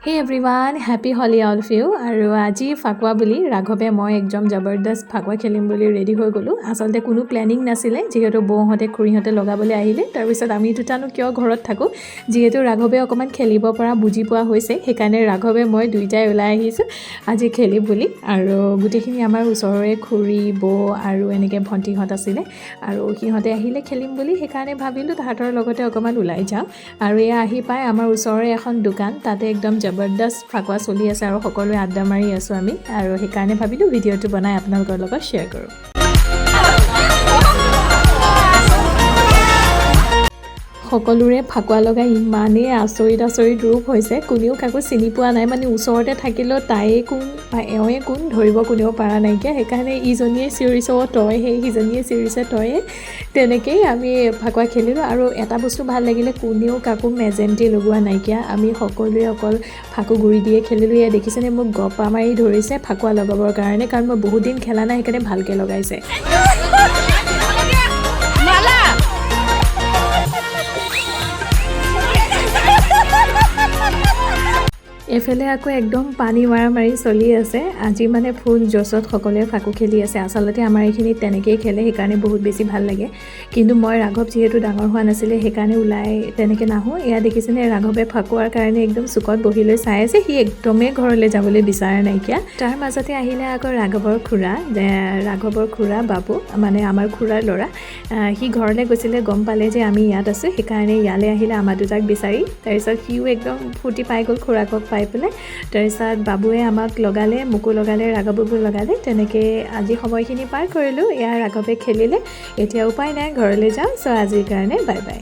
Hey everyone, happy Holi all of you. আৰু আজি ফাকুৱা বুলি ৰাঘৱে মই একদম জবৰদস্ত ফাকুৱা খেলিম বুলি ৰেডি হৈ গ'লো। আচলতে কোনো প্লেনিং নাছিলে, যিহেতু বৌহঁতে খুৰীহঁতে লগাবলৈ আহিলে। তাৰপিছত আমি দুটানো কিয় ঘৰত থাকোঁ, যিহেতু ৰাঘৱে অকণমান খেলিব পৰা বুজি পোৱা হৈছে, সেইকাৰণে ৰাঘৱে মই দুইটাই ওলাই আহিছোঁ আজি খেলিম বুলি। আৰু গোটেইখিনি আমাৰ ওচৰৰে খুৰী বৌ আৰু এনেকৈ ভণ্টিহঁত আছিলে, আৰু সিহঁতে আহিলে খেলিম বুলি, সেইকাৰণে ভাবিলোঁ তাহাঁতৰ লগতে অকণমান ওলাই যাওঁ। আৰু এয়া আহি পাই আমাৰ ওচৰৰে এখন দোকান, তাতে একদম জবৰদস্ত ফাকুৱা চলি আছে আৰু সকলোৱে আড্ডা মাৰি আছোঁ আমি, আৰু সেইকাৰণে ভাবিলোঁ ভিডিঅ'টো বনাই আপোনালোকৰ লগত শ্বেয়াৰ কৰোঁ। সকলোৰে ফাকুৱা লগাই ইমানেই আচৰিত ৰূপ হৈছে, কোনেও কাকো চিনি পোৱা নাই, মানে ওচৰতে থাকিলেও তাইয়ে কোন বা এওঁৱে কোন ধৰিব কোনেও পৰা নাইকিয়া। সেইকাৰণে ইজনীয়ে চিঞৰিছে অ' তইহে, সিজনীয়ে চিঞৰিছে তইহে, তেনেকেই আমি ফাকুৱা খেলিলোঁ। আৰু এটা বস্তু ভাল লাগিলে, কোনেও কাকো মেজেণ্টি লগোৱা নাইকিয়া, আমি সকলোৱে অকল ফাকু গুৰি দিয়ে খেলিলোঁ। এয়া দেখিছেনে, মোক গপা মাৰি ধৰিছে ফাকুৱা লগাবৰ কাৰণে, কাৰণ মই বহুত দিন খেলা নাই, সেইকাৰণে ভালকৈ লগাইছে। এফালে আকৌ একদম পানী মাৰি চলি আছে। আজি মানে ফুল জছত সকলোৱে ফাকু খেলি আছে। আচলতে আমাৰ এইখিনিত তেনেকেই খেলে, সেইকাৰণে বহুত বেছি ভাল লাগে। কিন্তু মই ৰাঘৱ যিহেতু ডাঙৰ হোৱা নাছিলে, সেইকাৰণে ওলাই তেনেকৈ নাহোঁ। এয়া দেখিছেনে, ৰাঘৱে ফাকুৱাৰ কাৰণে একদম চুকত বহি লৈ চাই আছে, সি একদমেই ঘৰলৈ যাবলৈ বিচৰা নাইকিয়া। তাৰ মাজতে আহিলে আকৌ ৰাঘৱৰ খুৰা বাবু, মানে আমাৰ খুৰাৰ ল'ৰা। সি ঘৰলৈ গৈছিলে, গম পালে যে আমি ইয়াত আছোঁ, সেইকাৰণে ইয়ালৈ আহিলে আমাৰ দুটাক বিচাৰি। তাৰপিছত সিও একদম ফূৰ্তি পাই গ'ল খুৰাকক পাই পেলাই। তাৰপিছত বাবুৱে আমাক লগালে, মোকো লগালে, ৰাঘৱকো লগালে। তেনেকৈ আজি সময়খিনি পাৰ কৰিলোঁ। এয়া ৰাঘৱে খেলিলে, এতিয়া উপায় নাই, ঘৰলৈ যাওঁ। চ' আজিৰ কাৰণে বাই বাই।